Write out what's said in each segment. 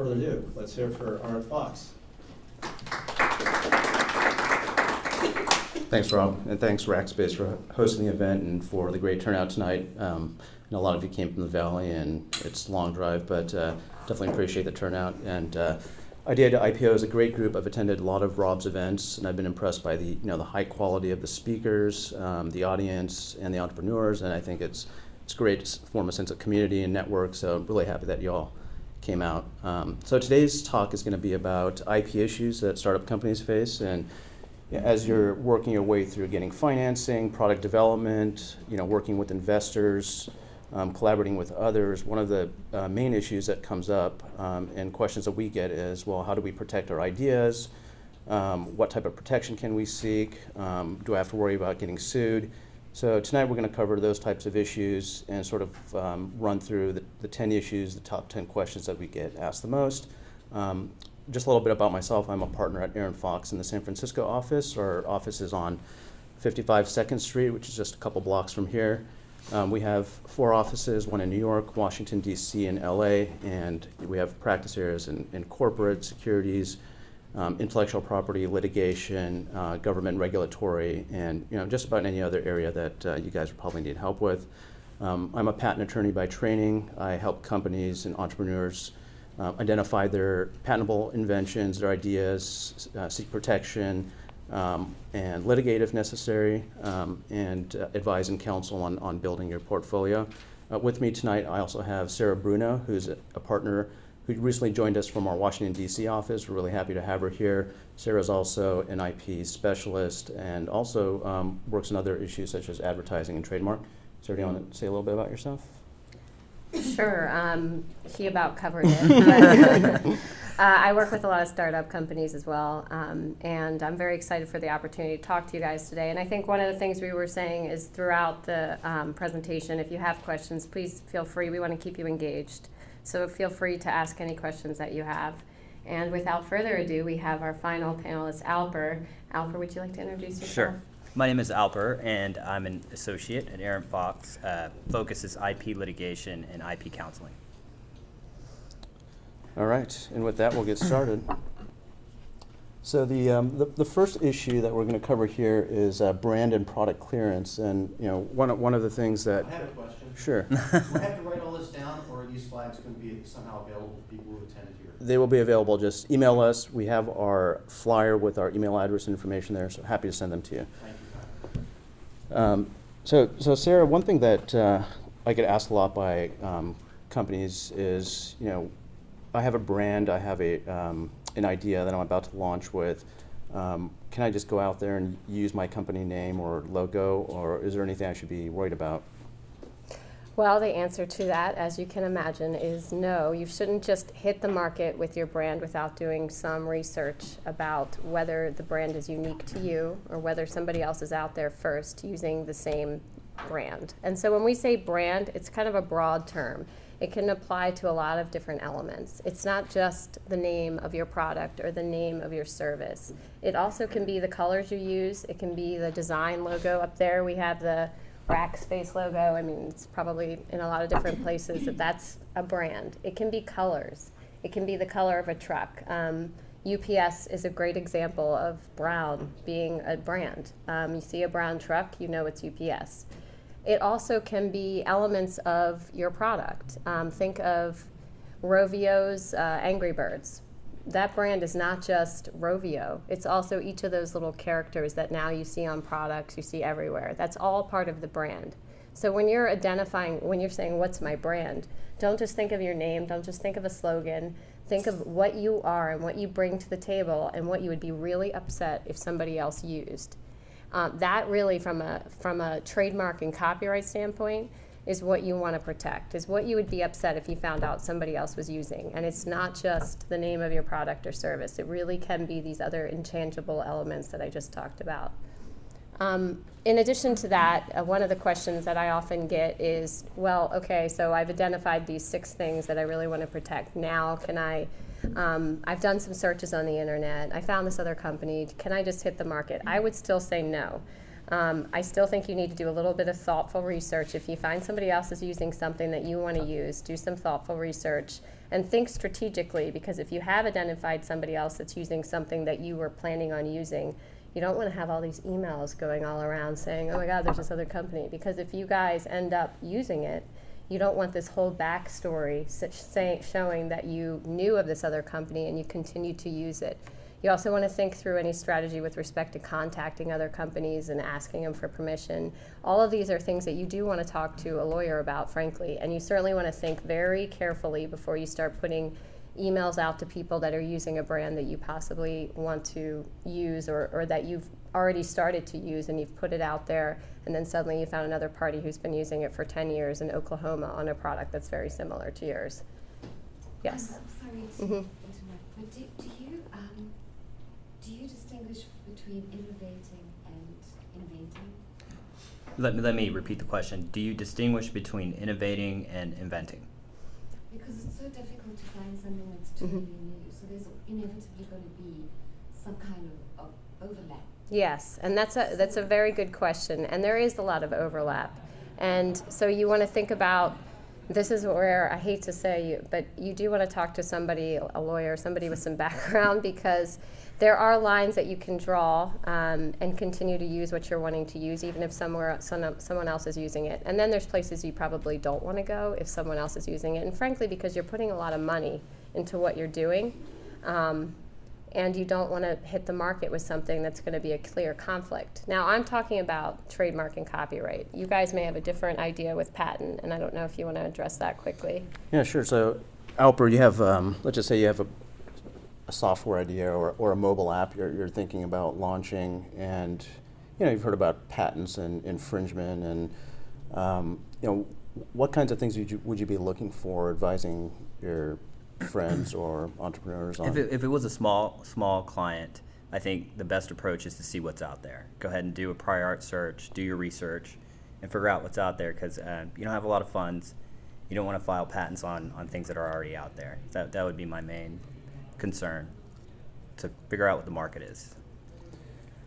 further ado, let's hear it for Arent Fox. Thanks, Rob, and thanks Rackspace for hosting the event and for the great turnout tonight. I know a lot of you came from the Valley, and it's a long drive, but definitely appreciate the turnout. And Idea to IPO is a great group. I've attended a lot of Rob's events, and I've been impressed by the the high quality of the speakers, the audience, and the entrepreneurs. And I think it's great to form a sense of community and network. So I'm really happy that you all came out. So today's talk is going to be about IP issues that startup companies face, and as you're working your way through getting financing, product development, working with investors, collaborating with others, one of the main issues that comes up and questions that we get is, well, how do we protect our ideas? What type of protection can we seek? Do I have to worry about getting sued? So tonight we're going to cover those types of issues and sort of run through the 10 issues, the top 10 questions that we get asked the most. Just a little bit about myself. I'm a partner at Arent Fox in the San Francisco office. Our office is on 55 2nd Street, which is just a couple blocks from here. We have 4 offices, one in New York, Washington, D.C., and L.A., and we have practice areas in corporate, securities, intellectual property, litigation, government regulatory, and just about any other area that you guys would probably need help with. I'm a patent attorney by training. I help companies and entrepreneurs identify their patentable inventions, their ideas, seek protection, and litigate if necessary, and advise and counsel on building your portfolio. With me tonight, I also have Sarah Bruno, who's a partner who recently joined us from our Washington, D.C. office. We're really happy to have her here. Sarah's also an IP specialist and also works in other issues such as advertising and trademark. Sarah, do you want to say a little bit about yourself? Sure. He about covered it. But, I work with a lot of startup companies as well, and I'm very excited for the opportunity to talk to you guys today. And I think one of the things we were saying is throughout the presentation, if you have questions, please feel free. We want to keep you engaged. So feel free to ask any questions that you have. And without further ado, we have our final panelist, Alper. Alper, would you like to introduce yourself? Sure. My name is Alper, and I'm an associate at Arent Fox. Focuses IP litigation and IP counseling. All right, and with that, we'll get started. So the first issue that we're going to cover here is brand and product clearance, and one of the things that I have a question. Sure. Do I have to write all this down, or are these slides going to be somehow available to people who attended here? They will be available. Just email us. We have our flyer with our email address and information there, so happy to send them to you. Thank you. So Sarah, one thing that I get asked a lot by companies is, I have a brand, I have an idea that I'm about to launch with. Can I just go out there and use my company name or logo, or is there anything I should be worried about? Well, the answer to that, as you can imagine, is no. You shouldn't just hit the market with your brand without doing some research about whether the brand is unique to you or whether somebody else is out there first using the same brand. And so when we say brand, it's kind of a broad term. It can apply to a lot of different elements. It's not just the name of your product or the name of your service. It also can be the colors you use. It can be the design logo up there. We have the Rackspace logo. I mean, it's probably in a lot of different places that's a brand. It can be colors. It can be the color of a truck. UPS is a great example of brown being a brand. You see a brown truck, you know it's UPS. It also can be elements of your product. Think of Rovio's Angry Birds. That brand is not just Rovio. It's also each of those little characters that now you see on products, you see everywhere. That's all part of the brand. So when you're saying, what's my brand, don't just think of your name, don't just think of a slogan. Think of what you are and what you bring to the table and what you would be really upset if somebody else used. That really, from a trademark and copyright standpoint, is what you want to protect, is what you would be upset if you found out somebody else was using. And it's not just the name of your product or service. It really can be these other intangible elements that I just talked about. In addition to that, one of the questions that I often get is, well, okay, so I've identified these 6 things that I really want to protect. Now can I've done some searches on the internet. I found this other company. Can I just hit the market? I would still say no. I still think you need to do a little bit of thoughtful research. If you find somebody else is using something that you want to use, do some thoughtful research. And think strategically, because if you have identified somebody else that's using something that you were planning on using, you don't want to have all these emails going all around saying, oh my God, there's this other company. Because if you guys end up using it, you don't want this whole backstory showing that you knew of this other company and you continue to use it. You also want to think through any strategy with respect to contacting other companies and asking them for permission. All of these are things that you do want to talk to a lawyer about, frankly, and you certainly want to think very carefully before you start putting emails out to people that are using a brand that you possibly want to use or that you've already started to use and you've put it out there, and then suddenly you found another party who's been using it for 10 years in Oklahoma on a product that's very similar to yours. Yes? I'm sorry to interrupt, but do you distinguish between innovating and inventing? Let me repeat the question. Do you distinguish between innovating and inventing? Because it's so difficult to find something that's totally new, so there's inevitably going to be some kind of overlap. Yes, and that's a very good question, and there is a lot of overlap. And so you want to think about, this is where I hate to say, but you do want to talk to somebody, a lawyer, somebody with some background, because there are lines that you can draw and continue to use what you're wanting to use, even if someone else is using it. And then there's places you probably don't want to go if someone else is using it. And frankly, because you're putting a lot of money into what you're doing, and you don't want to hit the market with something that's going to be a clear conflict. Now, I'm talking about trademark and copyright. You guys may have a different idea with patent, and I don't know if you want to address that quickly. Yeah, sure. So, Alper, you have, let's just say you have a software idea or a mobile app you're thinking about launching, and you've heard about patents and infringement, and what kinds of things would you be looking for advising your friends or entrepreneurs on? If it was a small client, I think the best approach is to see what's out there. Go ahead and do a prior art search, do your research, and figure out what's out there, because you don't have a lot of funds. You don't want to file patents on things that are already out there. That would be my main concern, to figure out what the market is.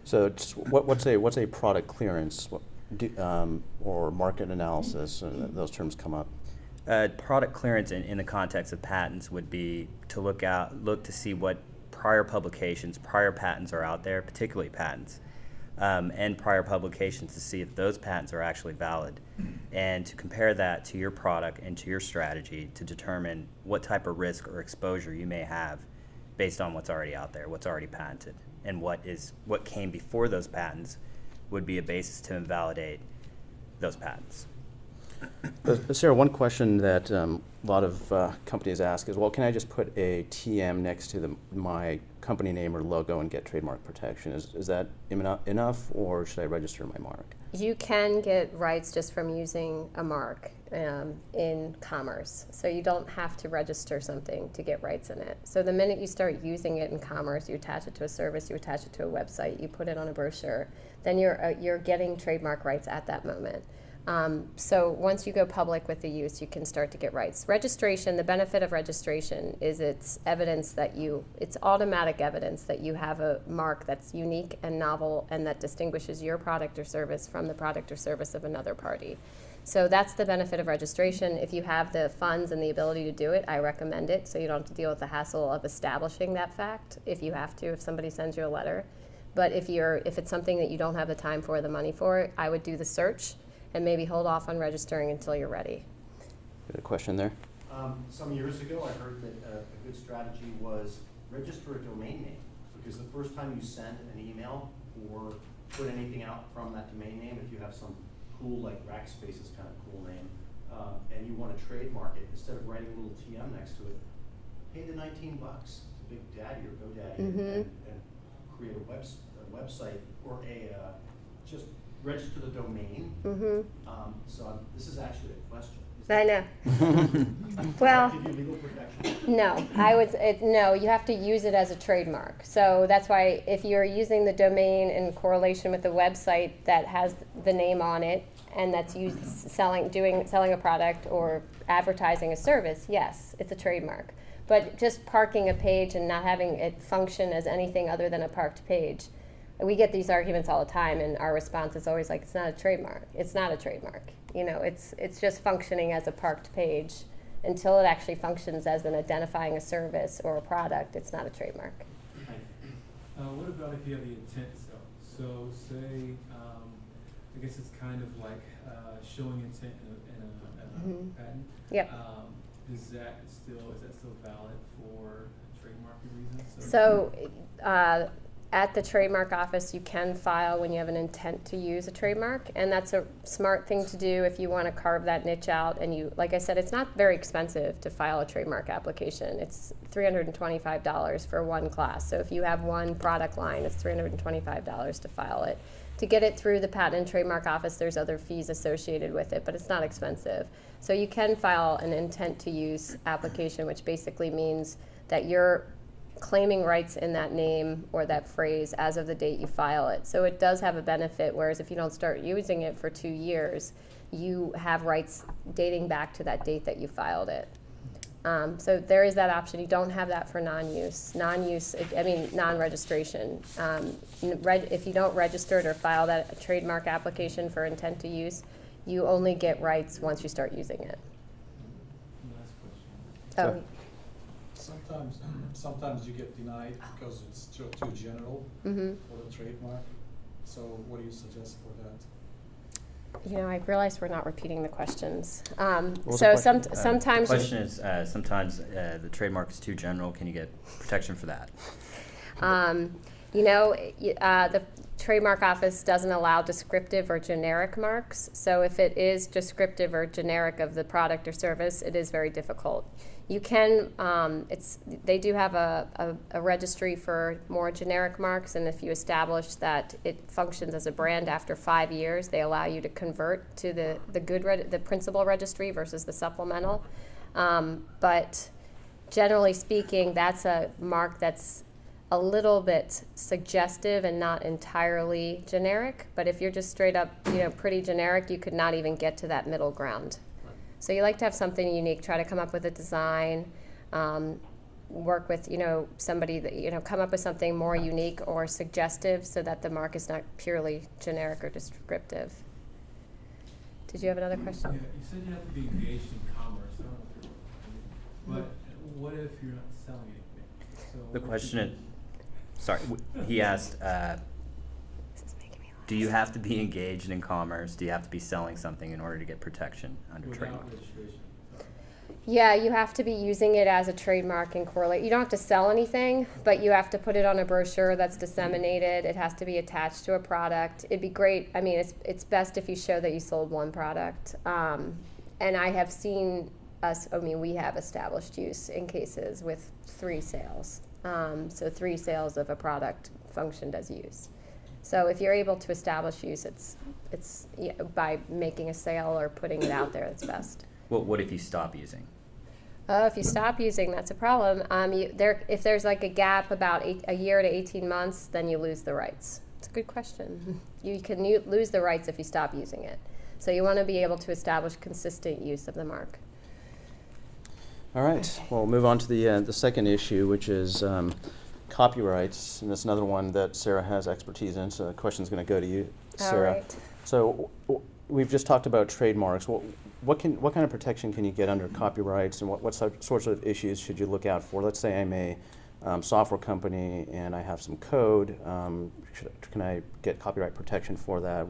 So what's a product clearance or market analysis? Those terms come up. Product clearance in the context of patents would be to look to see what prior publications, prior patents are out there, particularly patents, and prior publications to see if those patents are actually valid, and to compare that to your product and to your strategy to determine what type of risk or exposure you may have based on what's already out there, what's already patented, and what came before those patents would be a basis to invalidate those patents. Sarah, one question that a lot of companies ask is, well, can I just put a TM next to my company name or logo and get trademark protection? Is that enough, or should I register my mark? You can get rights just from using a mark in commerce. So you don't have to register something to get rights in it. So the minute you start using it in commerce, you attach it to a service, you attach it to a website, you put it on a brochure, then you're getting trademark rights at that moment. So once you go public with the use, you can start to get rights. Registration, the benefit of registration is it's automatic evidence that you have a mark that's unique and novel and that distinguishes your product or service from the product or service of another party. So that's the benefit of registration. If you have the funds and the ability to do it, I recommend it, so you don't have to deal with the hassle of establishing that fact if you have to, if somebody sends you a letter. But if it's something that you don't have the time for, the money for, I would do the search and maybe hold off on registering until you're ready. Got a question there? Some years ago, I heard that a good strategy was register a domain name, because the first time you send an email or put anything out from that domain name, if you have some cool, like Rackspace is kind of a cool name, and you want to trademark it, instead of writing a little TM next to it, pay the $19 to Big Daddy or GoDaddy and create a website or just register the domain. This is actually a question. I know. Well, Give you legal protection? No, you have to use it as a trademark. So that's why if you're using the domain in correlation with the website that has the name on it and that's selling a product or advertising a service, yes, it's a trademark. But just parking a page and not having it function as anything other than a parked page, we get these arguments all the time, and our response is always like, it's not a trademark. It's not a trademark. It's just functioning as a parked page, until it actually functions as an identifying a service or a product, it's not a trademark. What about if you have the intent to sell? So say, I guess it's kind of like showing intent in a patent. Yep. Is that still valid for trademarking reasons? So at the trademark office, you can file when you have an intent to use a trademark, and that's a smart thing to do if you want to carve that niche out. And you, like I said, it's not very expensive to file a trademark application. It's $325 for one class. So if you have one product line, it's $325 to file it. To get it through the Patent and Trademark Office, there's other fees associated with it, but it's not expensive. So you can file an intent to use application, which basically means that you're claiming rights in that name or that phrase as of the date you file it. So it does have a benefit, whereas if you don't start using it for 2 years, you have rights dating back to that date that you filed it. So there is that option. You don't have that for non-use. Non-registration. If you don't register it or file that trademark application for intent to use, you only get rights once you start using it. Last question. Oh, Sometimes you get denied because it's too general mm-hmm. for the trademark. So what do you suggest for that? You know, I realize we're not repeating the questions. was So the question? sometimes The question is, sometimes the trademark is too general. Can you get protection for that? The trademark office doesn't allow descriptive or generic marks. So if it is descriptive or generic of the product or service, it is very difficult. You can, they do have a registry for more generic marks, and if you establish that it functions as a brand after 5 years, they allow you to convert to the principal registry versus the supplemental. But generally speaking, that's a mark that's a little bit suggestive and not entirely generic. But if you're just straight up, pretty generic, you could not even get to that middle ground. So you like to have something unique, try to come up with a design, work with, somebody that, come up with something more unique or suggestive so that the mark is not purely generic or descriptive. Did you have another question? Yeah, you said you have to be engaged in commerce. I don't know if you're, but what if you're not selling anything? So The question is, he asked, do you have to be engaged in commerce? Do you have to be selling something in order to get protection under trademark? without registration. Yeah, you have to be using it as a trademark and correlate. You don't have to sell anything, but you have to put it on a brochure that's disseminated. It has to be attached to a product. It'd be great. I mean, it's best if you show that you sold one product. And I have seen we have established use in cases with 3 sales. So 3 sales of a product functioned as use. So if you're able to establish use, it's by making a sale or putting it out there, it's best. Well, what if you stop using? If you stop using, that's a problem. If there's like a gap about a year to 18 months, then you lose the rights. It's a good question. You can lose the rights if you stop using it. So you want to be able to establish consistent use of the mark. All right. Well, we'll move on to the second issue, which is copyrights, and that's another one that Sarah has expertise in. So the question's going to go to you, Sarah. All right. So we've just talked about trademarks. What kind of protection can you get under copyrights, and what sorts of issues should you look out for? Let's say I'm a software company and I have some code. Can I get copyright protection for that?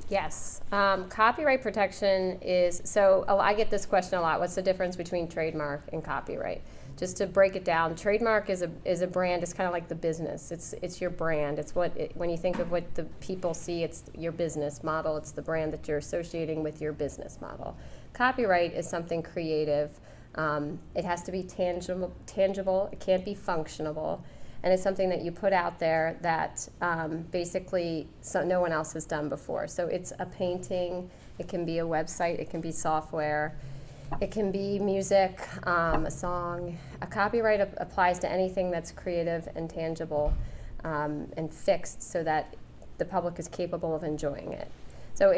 Yes. Copyright protection is, so I get this question a lot. What's the difference between trademark and copyright? Just to break it down, trademark is a brand. It's kind of like the business. It's your brand. It's when you think of what the people see, it's your business model. It's the brand that you're associating with your business model. Copyright is something creative. It has to be tangible. It can't be functionable. And it's something that you put out there that basically no one else has done before. So it's a painting, it can be a website, it can be software, it can be music, a song. A copyright applies to anything that's creative and tangible and fixed so that the public is capable of enjoying it. So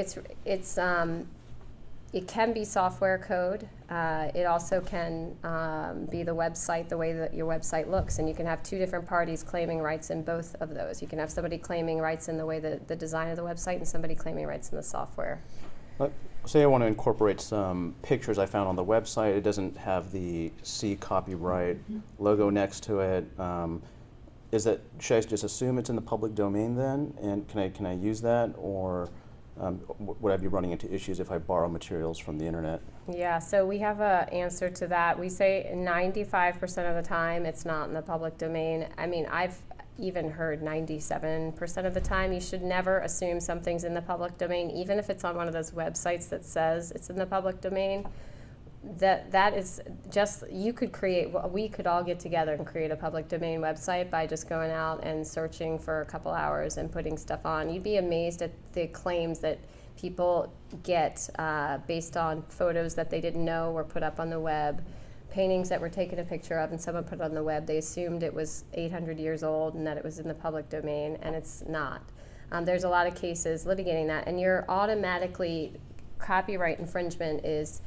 it can be software code. It also can be the website, the way that your website looks. And you can have 2 different parties claiming rights in both of those. You can have somebody claiming rights in the way the design of the website and somebody claiming rights in the software. Say I want to incorporate some pictures I found on the website. It doesn't have the C copyright logo next to it. Should I just assume it's in the public domain then? And can I use that, or would I be running into issues if I borrow materials from the internet? Yeah, so we have an answer to that. We say 95% of the time it's not in the public domain. I mean, I've even heard 97% of the time. You should never assume something's in the public domain, even if it's on one of those websites that says it's in the public domain. That is just, we could all get together and create a public domain website by just going out and searching for a couple hours and putting stuff on. You'd be amazed at the claims that people get based on photos that they didn't know were put up on the web, paintings that were taken a picture of and someone put it on the web. They assumed it was 800 years old and that it was in the public domain, and it's not. There's a lot of cases litigating that, and copyright infringement is,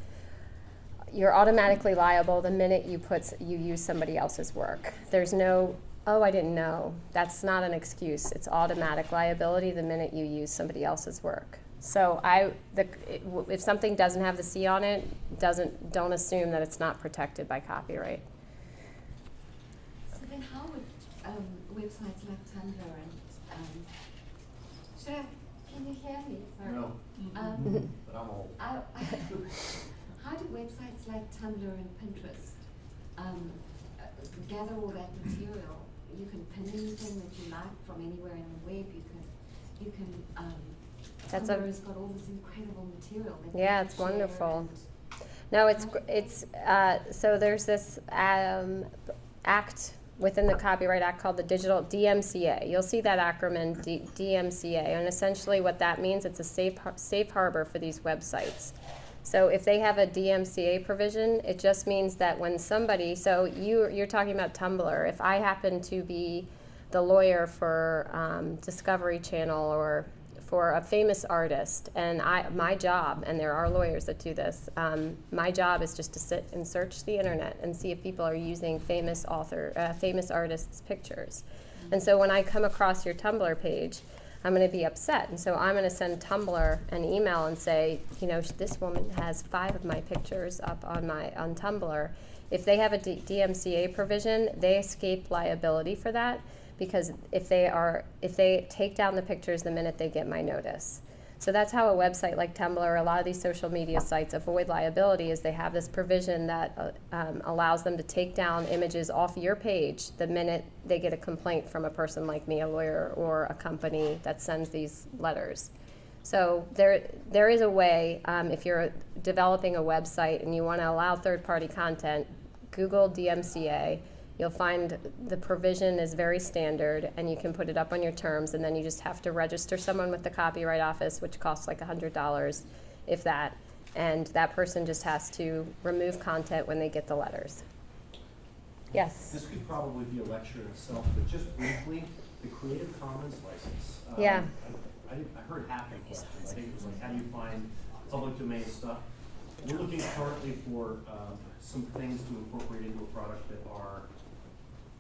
you're automatically liable the minute you use somebody else's work. There's no, oh, I didn't know. That's not an excuse. It's automatic liability the minute you use somebody else's work. So if something doesn't have the C on it, don't assume that it's not protected by copyright. So then how would websites like Tumblr and can you hear me? Sorry. No, Um, but I'm old. How do websites like Tumblr and Pinterest gather all that material? You can pin anything that you like from anywhere in the web. You can. Tumblr has got all this incredible material. That Yeah, you it's can share wonderful. and- No, so there's this act within the Copyright Act called the Digital DMCA. You'll see that acronym DMCA, and essentially what that means, it's a safe harbor for these websites. So if they have a DMCA provision, it just means that when somebody, so you're talking about Tumblr, if I happen to be the lawyer for Discovery Channel or for a famous artist, and my job, and there are lawyers that do this, my job is just to sit and search the internet and see if people are using famous artists' pictures. And so when I come across your Tumblr page, I'm going to be upset, and so I'm going to send Tumblr an email and say, this woman has 5 of my pictures up on Tumblr. If they have a DMCA provision, they escape liability for that, because if they take down the pictures the minute they get my notice. So that's how a website like Tumblr, a lot of these social media sites avoid liability, is they have this provision that allows them to take down images off your page the minute they get a complaint from a person like me, a lawyer, or a company that sends these letters. So there is a way, if you're developing a website and you want to allow third-party content, Google DMCA. You'll find the provision is very standard, and you can put it up on your terms, and then you just have to register someone with the Copyright Office, which costs like $100, if that, and that person just has to remove content when they get the letters. Yes? This could probably be a lecture in itself, but just briefly, the Creative Commons license. Yeah. I heard half the question. I think it was like, how do you find public domain stuff? We're looking currently for some things to incorporate into a product that are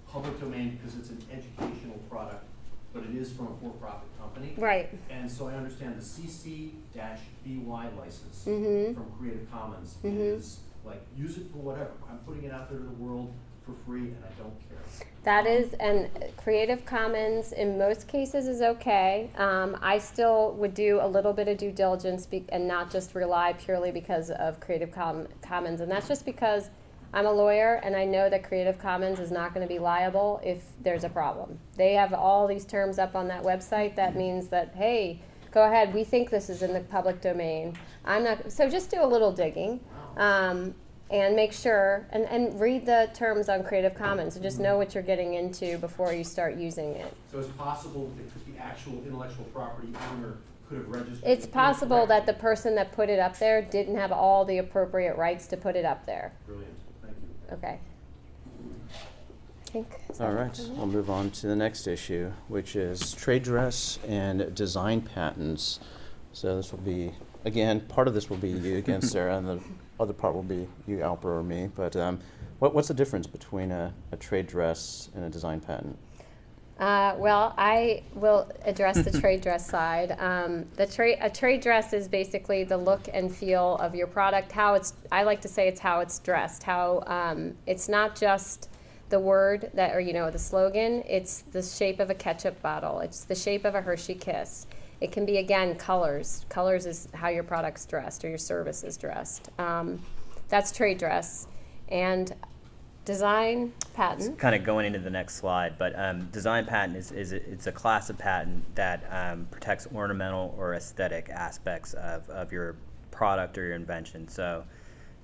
public domain because it's an educational product, but it is from a for-profit company. Right. And so I understand the CC-BY license Mm-hmm. from Creative Commons Mhm. is like, use it for whatever. I'm putting it out there to the world for free and I don't care. That is, and Creative Commons in most cases is okay. I still would do a little bit of due diligence and not just rely purely because of Creative Commons. And that's just because I'm a lawyer and I know that Creative Commons is not going to be liable if there's a problem. They have all these terms up on that website. That means that, hey, go ahead, we think this is in the public domain. So just do a little digging. And make sure, and read the terms on Creative Commons, and just know what you're getting into before you start using it. So it's possible that the actual intellectual property owner could have registered. It's it possible that the incorrectly. person that put it up there didn't have all the appropriate rights to put it up there. Brilliant, thank you. Okay. I think. All right, we'll move on to the next issue, which is trade dress and design patents. So this will be, again, part of this will be you again, Sarah, and the other part will be you, Alper, or me. But what's the difference between a trade dress and a design patent? Well, I will address the trade dress side. A trade dress is basically the look and feel of your product. I like to say it's how it's dressed. It's not just the word that, or the slogan. It's the shape of a ketchup bottle. It's the shape of a Hershey Kiss. It can be, again, colors. Colors is how your product's dressed or your service is dressed. That's trade dress. And design patent. Kind of going into the next slide, but design patent it's a class of patent that protects ornamental or aesthetic aspects of your product or your invention. So,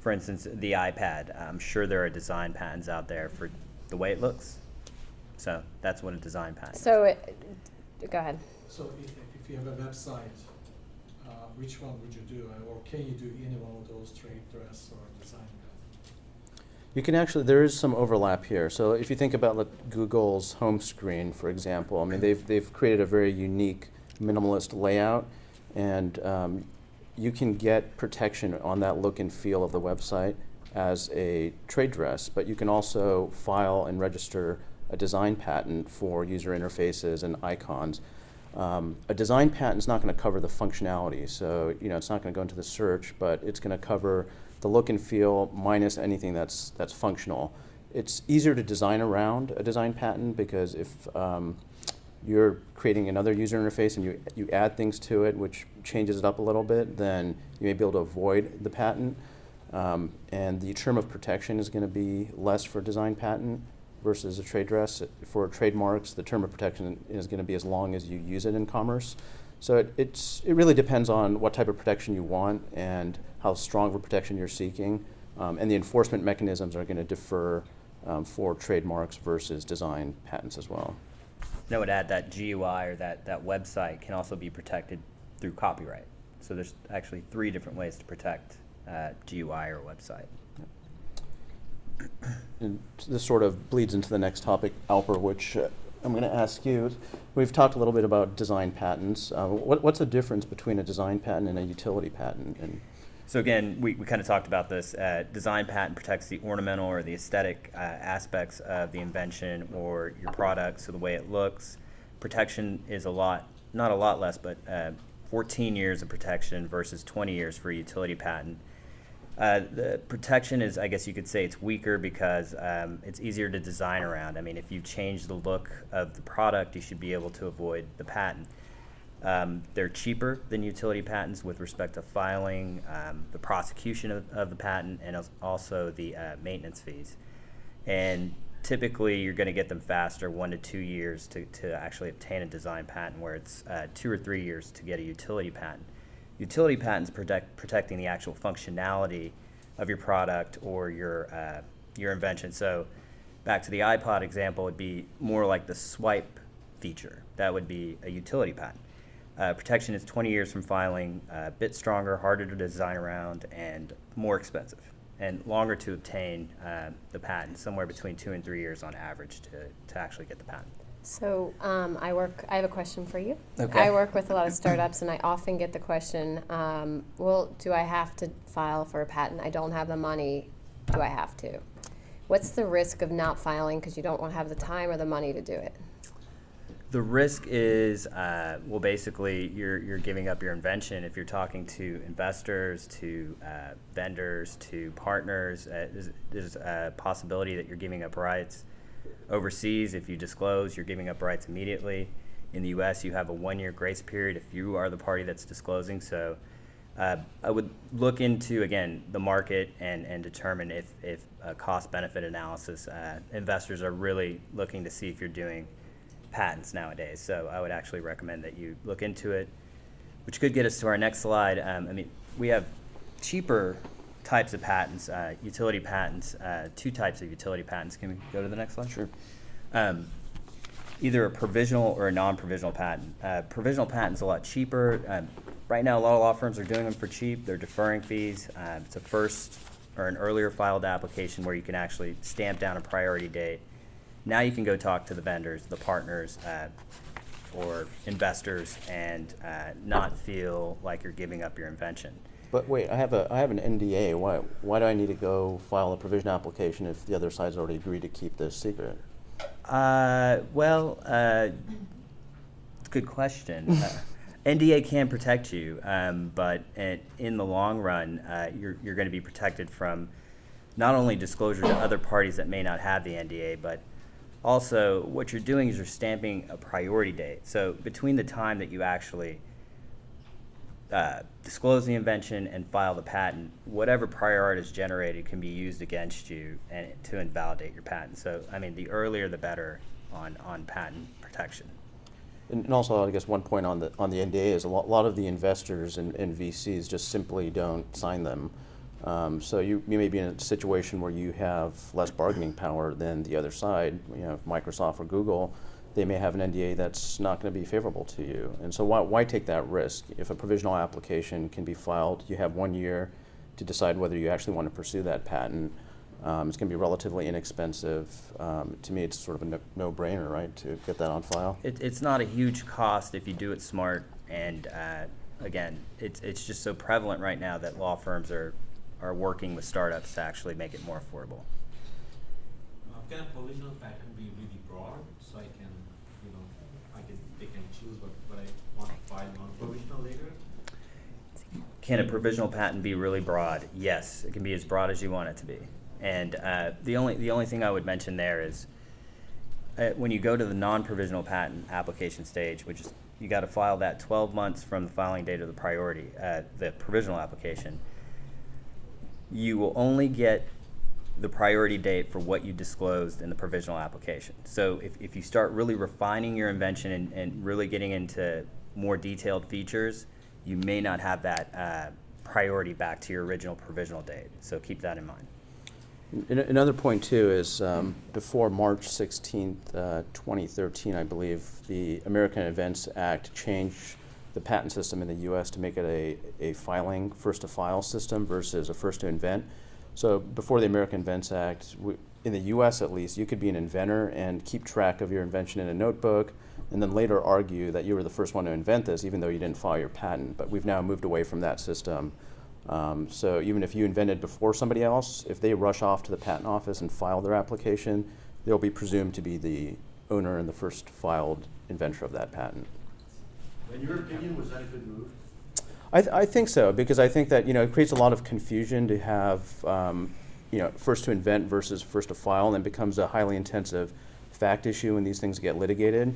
for instance, the iPad, I'm sure there are design patents out there for the way it looks. So that's what a design patent is. So, go ahead. So if you have a website, which one would you do? Or can you do any one of those, trade dress or design patent? You can actually, there is some overlap here. So if you think about Google's home screen, for example, I mean, they've created a very unique minimalist layout, and you can get protection on that look and feel of the website as a trade dress, but you can also file and register a design patent for user interfaces and icons. A design patent is not going to cover the functionality, so it's not going to go into the search, but it's going to cover the look and feel minus anything that's functional. It's easier to design around a design patent because if you're creating another user interface and you add things to it which changes it up a little bit, then you may be able to avoid the patent. And the term of protection is going to be less for design patent versus a trade dress. For trademarks, the term of protection is going to be as long as you use it in commerce. So it really depends on what type of protection you want and how strong of a protection you're seeking. And the enforcement mechanisms are going to differ for trademarks versus design patents as well. And I would add that GUI or that website can also be protected through copyright. So there's actually 3 different ways to protect GUI or website. And this sort of bleeds into the next topic, Alper, which I'm going to ask you. We've talked a little bit about design patents. What's the difference between a design patent and a utility patent? So again, we kind of talked about this. Design patent protects the ornamental or the aesthetic aspects of the invention or your product, so the way it looks. Protection is not a lot less, but 14 years of protection versus 20 years for a utility patent. The protection is, I guess you could say, it's weaker because it's easier to design around. I mean, if you change the look of the product, you should be able to avoid the patent. They're cheaper than utility patents with respect to filing, the prosecution of the patent, and also the maintenance fees. And typically, you're going to get them faster, 1 to 2 years to actually obtain a design patent, where it's 2 or 3 years to get a utility patent. Utility patents protecting the actual functionality of your product or your invention. So back to the iPod example, would be more like the swipe feature. That would be a utility patent. Protection is 20 years from filing, a bit stronger, harder to design around, and more expensive, and longer to obtain the patent, somewhere between 2 and 3 years on average to actually get the patent. So I have a question for you. Okay. I work with a lot of startups, and I often get the question, well, do I have to file for a patent? I don't have the money. Do I have to? What's the risk of not filing because you don't want to have the time or the money to do it? The risk is, well, basically, you're giving up your invention. If you're talking to investors, to vendors, to partners, there's a possibility that you're giving up rights. Overseas, if you disclose, you're giving up rights immediately. In the U.S., you have a 1-year grace period if you are the party that's disclosing. So I would look into, again, the market and determine if a cost-benefit analysis, investors are really looking to see if you're doing patents nowadays. So I would actually recommend that you look into it, which could get us to our next slide. I mean, we have cheaper types of patents, utility patents, 2 types of utility patents. Can we go to the next slide? Sure. Either a provisional or a non-provisional patent. Provisional patent's a lot cheaper. Right now, a lot of law firms are doing them for cheap. They're deferring fees. It's a first or an earlier filed application where you can actually stamp down a priority date. Now you can go talk to the vendors, the partners, or investors, and not feel like you're giving up your invention. But wait, I have an NDA. Why do I need to go file a provision application if the other side's already agreed to keep this secret? It's a good question. NDA can protect you, but in the long run, you're going to be protected from not only disclosure to other parties that may not have the NDA, but also what you're doing is you're stamping a priority date. So between the time that you actually disclose the invention and file the patent, whatever prior art is generated can be used against you and to invalidate your patent. So, I mean, the earlier the better on patent protection. And also, I guess one point on the NDA is a lot of the investors and VCs just simply don't sign them. So you may be in a situation where you have less bargaining power than the other side. You know, Microsoft or Google, they may have an NDA that's not going to be favorable to you. And so why take that risk? If a provisional application can be filed, you have 1 year to decide whether you actually want to pursue that patent. It's going to be relatively inexpensive. To me, it's sort of a no-brainer, right, to get that on file. It's not a huge cost if you do it smart, and again, it's just so prevalent right now that law firms are working with startups to actually make it more affordable. Can a provisional patent be really broad, so I can, they can choose what I want to file non-provisional later? Can a provisional patent be really broad? Yes, it can be as broad as you want it to be. And the only thing I would mention there is when you go to the non-provisional patent application stage, which is you got to file that 12 months from the filing date of the priority, the provisional application, you will only get the priority date for what you disclosed in the provisional application. So if you start really refining your invention and really getting into more detailed features, you may not have that priority back to your original provisional date. So keep that in mind. Another point, too, is before March 16th, 2013, I believe, the American Invents Act changed the patent system in the U.S. to make it a filing, first-to-file system versus a first-to-invent. So before the American Invents Act, in the U.S. at least, you could be an inventor and keep track of your invention in a notebook and then later argue that you were the first one to invent this, even though you didn't file your patent. But we've now moved away from that system. So even if you invented before somebody else, if they rush off to the patent office and file their application, they'll be presumed to be the owner and the first filed inventor of that patent. In your opinion, was that a good move? I think so, because I think that it creates a lot of confusion to have first to invent versus first to file, and it becomes a highly intensive fact issue when these things get litigated.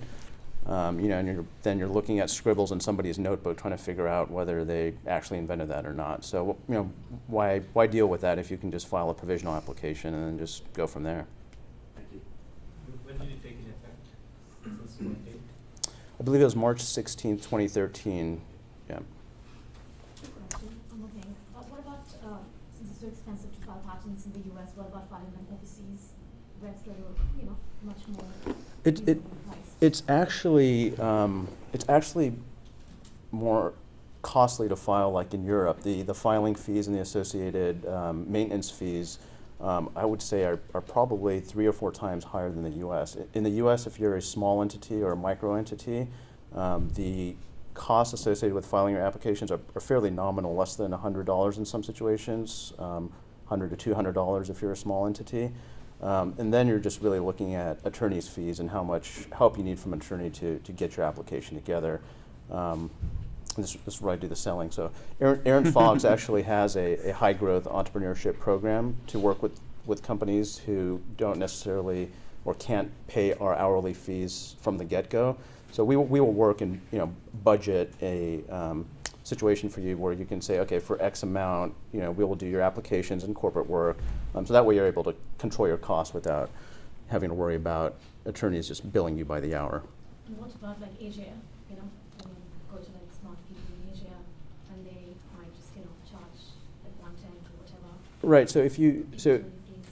And then you're looking at scribbles in somebody's notebook trying to figure out whether they actually invented that or not. So why deal with that if you can just file a provisional application and then just go from there? Thank you. When did it take in effect? Since what date? I believe it was March 16th, 2013. Yeah. Question. One more thing. What about, since it's so expensive to file patents in the U.S., what about filing them overseas, where it's much more reasonable price? It's actually more costly to file like in Europe. The filing fees and the associated maintenance fees, I would say, are probably 3 or 4 times higher than the U.S. In the U.S., if you're a small entity or a micro entity, the costs associated with filing your applications are fairly nominal, less than $100 in some situations, $100 to $200 if you're a small entity. And then you're just really looking at attorney's fees and how much help you need from an attorney to get your application together. This is where I do the selling. So Arent Fox actually has a high-growth entrepreneurship program to work with companies who don't necessarily or can't pay our hourly fees from the get-go. So we will work and budget a situation for you where you can say, okay, for X amount, we will do your applications and corporate work. So that way you're able to control your costs without having to worry about attorneys just billing you by the hour. And what about like Asia? Go to like smart people in Asia, and they might just charge like 110 or whatever. Right. So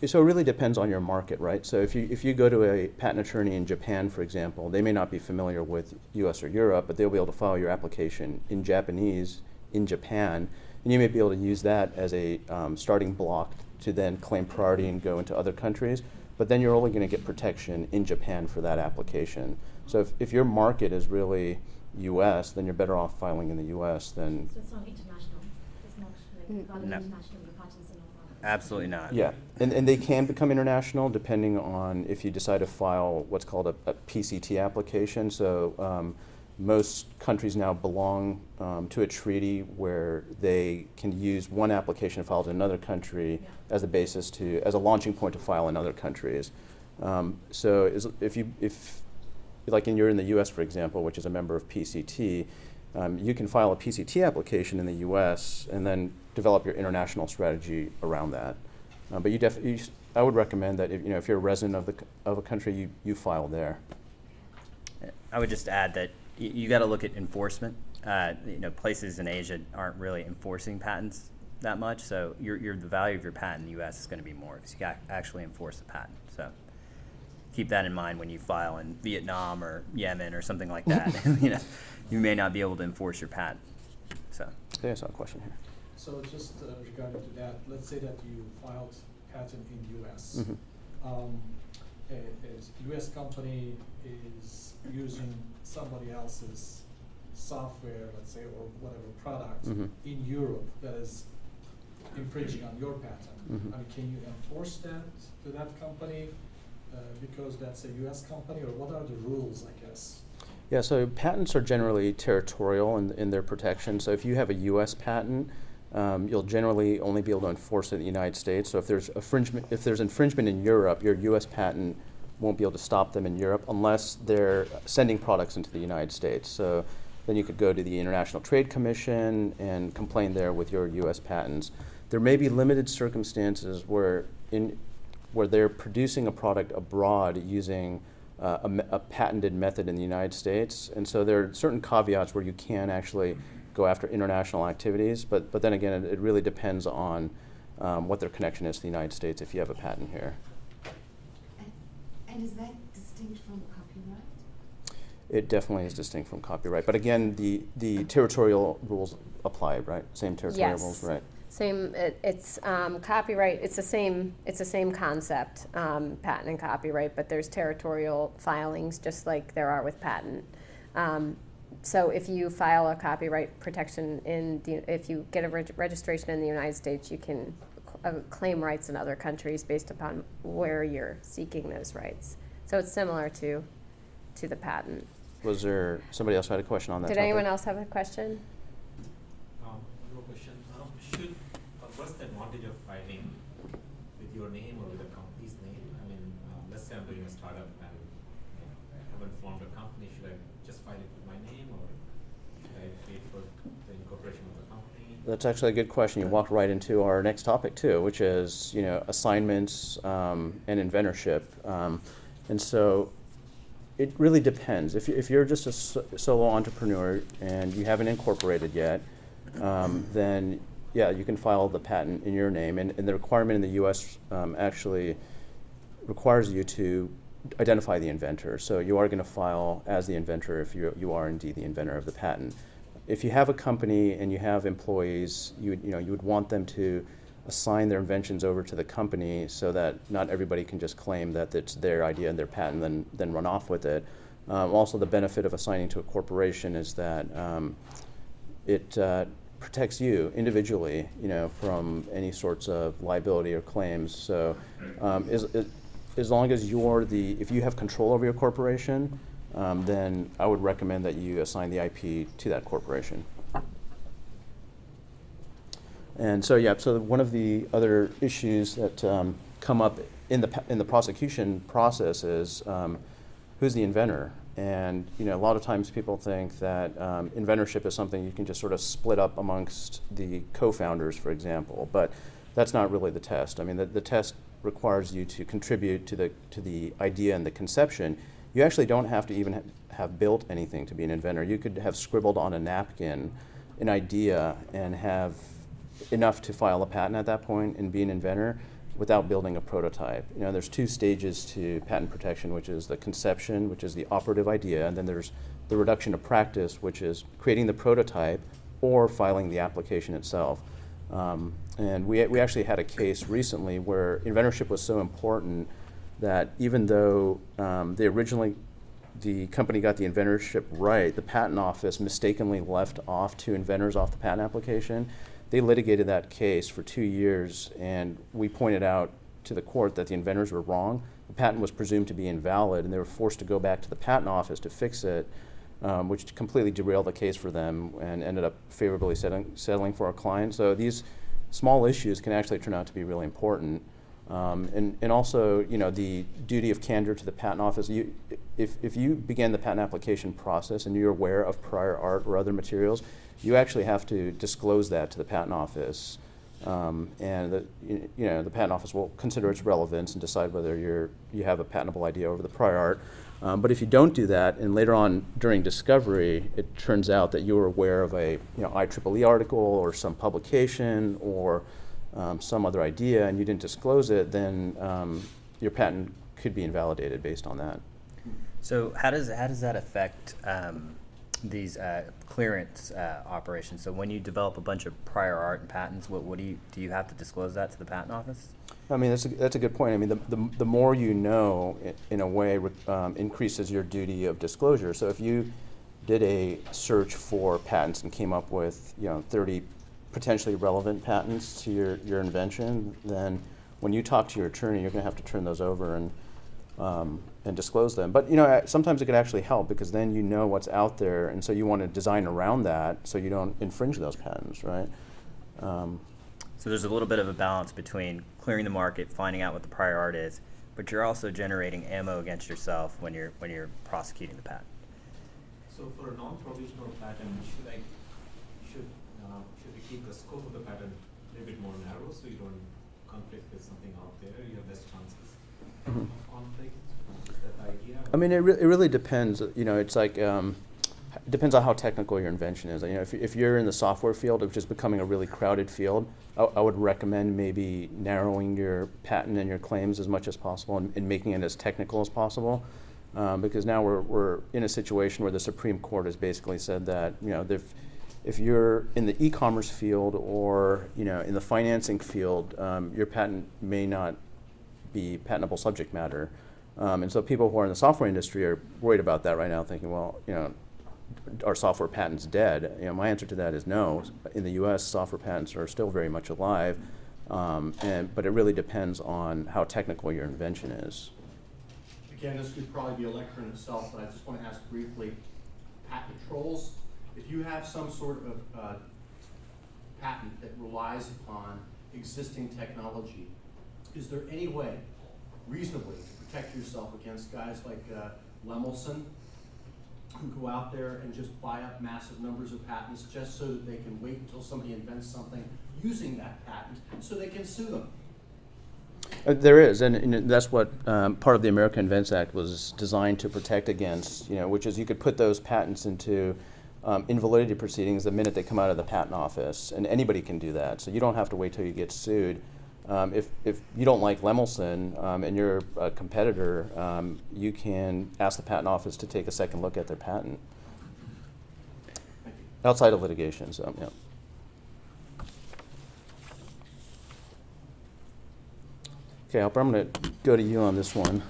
it really depends on your market, right? So if you go to a patent attorney in Japan, for example, they may not be familiar with U.S. or Europe, but they'll be able to file your application in Japanese in Japan, and you may be able to use that as a starting block to then claim priority and go into other countries. But then you're only going to get protection in Japan for that application. So if your market is really U.S., then you're better off filing in the U.S. than. So it's not international. It's not like No. international. Your patents are not valid. Absolutely not. Yeah, and they can become international depending on if you decide to file what's called a PCT application. So most countries now belong to a treaty where they can use one application filed in another country as a basis as a launching point to file in other countries. If like you're in the U.S., for example, which is a member of PCT, you can file a PCT application in the U.S. and then develop your international strategy around that. But I would recommend that if you're a resident of a country, you file there. I would just add that you got to look at enforcement. Places in Asia aren't really enforcing patents that much, so the value of your patent in the U.S. is going to be more because you got actually enforce the patent. So keep that in mind when you file in Vietnam or Yemen or something like that. You may not be able to enforce your patent. So I saw a question here. So just regarding to that, let's say that you filed patent in U.S. Mm-hmm. A U.S. company is using somebody else's software, let's say, or whatever product Mm-hmm. in Europe that is infringing on your patent. Mm-hmm. I mean, can you enforce that to that company because that's a U.S. company, or what are the rules, I guess? Yeah, so patents are generally territorial in their protection. So if you have a U.S. patent, you'll generally only be able to enforce it in the United States. So if there's infringement in Europe, your U.S. patent won't be able to stop them in Europe unless they're sending products into the United States. So then you could go to the International Trade Commission and complain there with your U.S. patents. There may be limited circumstances where they're producing a product abroad using a patented method in the United States, and so there are certain caveats where you can actually go after international activities, but then again, it really depends on what their connection is to the United States if you have a patent here. And is that distinct from copyright? It definitely is distinct from copyright, but again, the territorial rules apply, right? Same territorial Yes. rules, right? Same. It's copyright. It's the same concept, patent and copyright. But there's territorial filings, just like there are with patent. So if you file a copyright protection if you get a registration in the United States, you can claim rights in other countries based upon where you're seeking those rights. So it's similar to the patent. Was there somebody else who had a question on that Did topic? anyone else have a question? No question. What's the advantage of filing with your name or with a company's name? I mean, let's say I'm doing a startup and I haven't formed a company. Should I just file it with my name, or should I wait for the incorporation of the company? That's actually a good question. You walked right into our next topic too, which is assignments and inventorship, and so it really depends. If you're just a solo entrepreneur and you haven't incorporated yet, then yeah, you can file the patent in your name, and the requirement in the U.S. Actually requires you to identify the inventor. So you are going to file as the inventor if you are indeed the inventor of the patent. If you have a company and you have employees, you would want them to assign their inventions over to the company so that not everybody can just claim that it's their idea and their patent and then run off with it. Also, the benefit of assigning to a corporation is that it protects you individually, from any sorts of liability or claims. So, as long as if you have control over your corporation, then I would recommend that you assign the IP to that corporation. And so, so one of the other issues that come up in the prosecution process is who's the inventor. And a lot of times people think that inventorship is something you can just sort of split up amongst the co-founders, for example. But that's not really the test. I mean, the test requires you to contribute to the idea and the conception. You actually don't have to even have built anything to be an inventor. You could have scribbled on a napkin an idea and have enough to file a patent at that point and be an inventor without building a prototype. There's two stages to patent protection, which is the conception, which is the operative idea, and then there's the reduction to practice, which is creating the prototype or filing the application itself. And we actually had a case recently where inventorship was so important that even though they originally the company got the inventorship right, the patent office mistakenly left off two inventors off the patent application. They litigated that case for 2 years, and we pointed out to the court that the inventors were wrong. The patent was presumed to be invalid, and they were forced to go back to the patent office to fix it, which completely derailed the case for them and ended up favorably settling for our client. So these small issues can actually turn out to be really important. And also, the duty of candor to the patent office. If you begin the patent application process and you're aware of prior art or other materials, you actually have to disclose that to the patent office. And the patent office will consider its relevance and decide whether you have a patentable idea over the prior art. But if you don't do that, and later on during discovery, it turns out that you were aware of a IEEE article or some publication or some other idea, and you didn't disclose it, then your patent could be invalidated based on that. So how does that affect these clearance operations? So when you develop a bunch of prior art and patents, what do you have to disclose that to the patent office? I mean, that's a good point. I mean, the more you know, in a way, increases your duty of disclosure. So if you did a search for patents and came up with 30 potentially relevant patents to your invention, then when you talk to your attorney, you're going to have to turn those over and disclose them. But sometimes it could actually help, because then you know what's out there, and so you want to design around that so you don't infringe those patents, right? So there's a little bit of a balance between clearing the market, finding out what the prior art is, but you're also generating ammo against yourself when you're prosecuting the patent. So for a non-provisional patent, should we keep the scope of the patent a little bit more narrow so you don't conflict with something out there? You have less chances of conflict. Is that the idea? I mean, it really depends. It's like it depends on how technical your invention is. If you're in the software field, which is becoming a really crowded field, I would recommend maybe narrowing your patent and your claims as much as possible and making it as technical as possible. Because now we're in a situation where the Supreme Court has basically said that if you're in the e-commerce field or in the financing field, your patent may not be patentable subject matter. And so people who are in the software industry are worried about that right now, thinking, well, are software patents dead? My answer to that is no. In the U.S., software patents are still very much alive, but it really depends on how technical your invention is. Again, this could probably be a lecture in itself, but I just want to ask briefly, patent trolls, if you have some sort of patent that relies upon existing technology, is there any way, reasonably, to protect yourself against guys like Lemelson, who go out there and just buy up massive numbers of patents just so that they can wait until somebody invents something using that patent so they can sue them? There is, and that's what part of the America Invents Act was designed to protect against, which is you could put those patents into invalidity proceedings the minute they come out of the patent office, and anybody can do that. So you don't have to wait till you get sued. If you don't like Lemelson and you're a competitor, you can ask the patent office to take a second look at their patent. Outside of litigation, so yeah. Okay, Alper, I'm going to go to you on this one,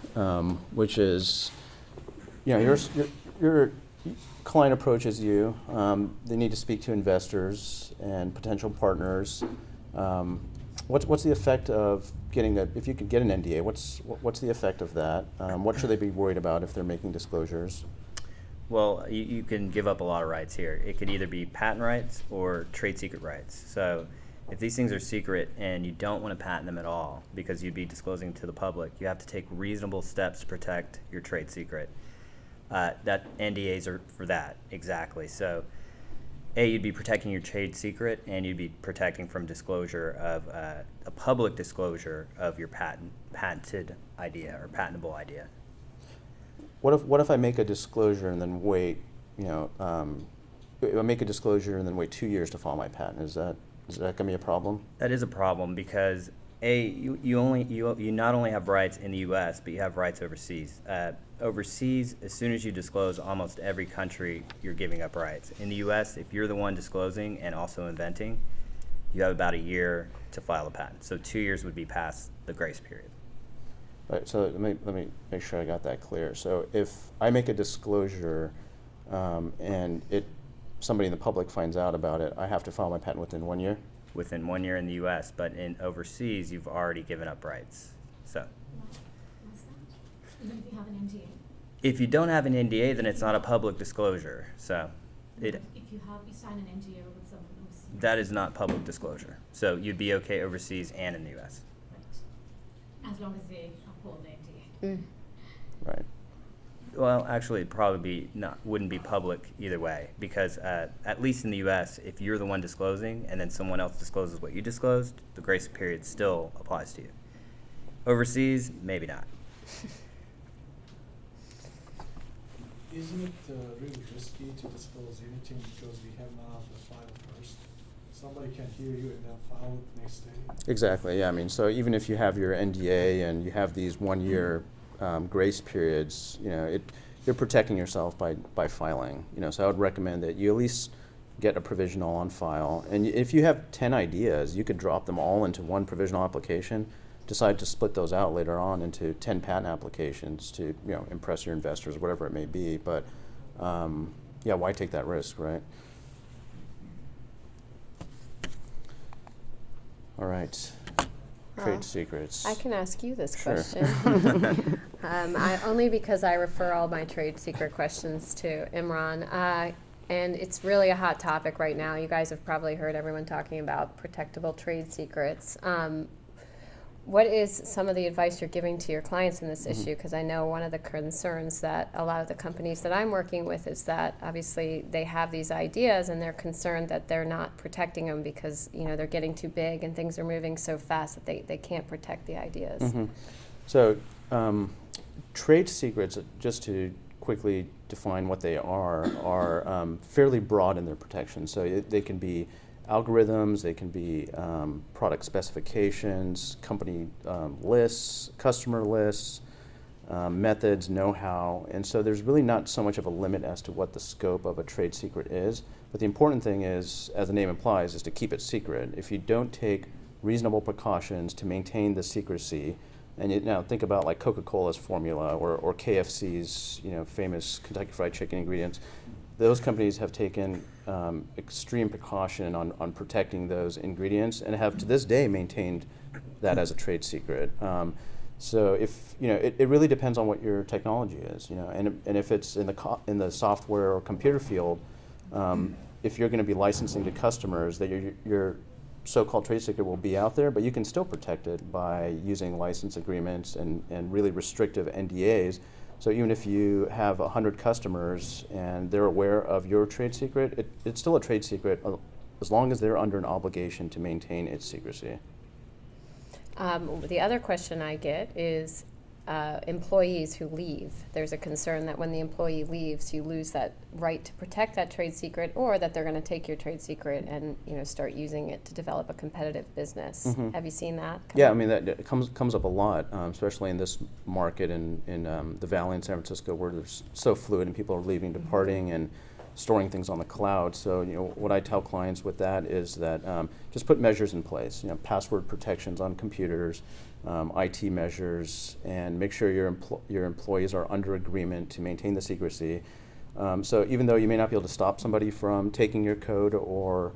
which is, your client approaches you. They need to speak to investors and potential partners. What's the effect of getting if you could get an NDA, what's the effect of that? What should they be worried about if they're making disclosures? Well, you can give up a lot of rights here. It could either be patent rights or trade secret rights. So if these things are secret and you don't want to patent them at all because you'd be disclosing to the public, you have to take reasonable steps to protect your trade secret. That NDAs are for that, exactly. So you'd be protecting your trade secret, and you'd be protecting from disclosure of a public disclosure of your patented idea or patentable idea. What if I make a disclosure and then wait, if I make a disclosure and then wait 2 years to file my patent? Is that going to be a problem? That is a problem because you not only have rights in the U.S., but you have rights overseas. Overseas, as soon as you disclose almost every country, you're giving up rights. In the U.S., if you're the one disclosing and also inventing, you have about a year to file a patent. So 2 years would be past the grace period. Right, so let me make sure I got that clear. So if I make a disclosure and somebody in the public finds out about it, I have to file my patent within 1 year? Within 1 year in the U.S., but in overseas, you've already given up rights. So What's that? Even if you have an NDA? if you don't have an NDA, then it's not a public disclosure. So If you sign an NDA with someone overseas. that is not public disclosure. So you'd be okay overseas and in the U.S. Right. As long as they uphold the NDA. Right. Well, actually, it wouldn't be public either way, because at least in the U.S., if you're the one disclosing and then someone else discloses what you disclosed, the grace period still applies to you. Overseas, maybe not. Isn't it really risky to disclose anything because we have now the file first? Somebody can hear you and then file it next day. Exactly, yeah. I mean, so even if you have your NDA and you have these 1 year grace periods, you're protecting yourself by filing. So I would recommend that you at least get a provisional on file. And if you have 10 ideas, you could drop them all into one provisional application, decide to split those out later on into 10 patent applications to impress your investors, whatever it may be. But yeah, why take that risk, right? All right. Trade secrets. I can ask you this Sure. question. Only because I refer all my trade secret questions to Imran. And it's really a hot topic right now. You guys have probably heard everyone talking about protectable trade secrets. What is some of the advice you're giving to your clients in this issue? Because I know one of the concerns that a lot of the companies that I'm working with is that obviously they have these ideas and they're concerned that they're not protecting them because they're getting too big and things are moving so fast that they can't protect the ideas. Mm-hmm. So trade secrets, just to quickly define what they are fairly broad in their protection. So they can be algorithms, they can be product specifications, company lists, customer lists, methods, know-how, and so there's really not so much of a limit as to what the scope of a trade secret is, but the important thing is, as the name implies, is to keep it secret. If you don't take reasonable precautions to maintain the secrecy, and now think about like Coca-Cola's formula or KFC's famous Kentucky Fried Chicken ingredients. Those companies have taken extreme precaution on protecting those ingredients and have to this day maintained that as a trade secret. So if it really depends on what your technology is, and if it's in the software or computer field, if you're going to be licensing to customers, that your so-called trade secret will be out there, but you can still protect it by using license agreements and really restrictive NDAs. So even if you have 100 customers and they're aware of your trade secret, it's still a trade secret as long as they're under an obligation to maintain its secrecy. The other question I get is employees who leave. There's a concern that when the employee leaves, you lose that right to protect that trade secret, or that they're going to take your trade secret and start using it to develop a competitive business. Mm-hmm. Have you seen that? Yeah, I mean that comes up a lot, especially in this market in the Valley in San Francisco, where it's so fluid and people are leaving, departing, and storing things on the cloud. So what I tell clients with that is that just put measures in place. Password protections on computers, IT measures, and make sure your employees are under agreement to maintain the secrecy. So even though you may not be able to stop somebody from taking your code or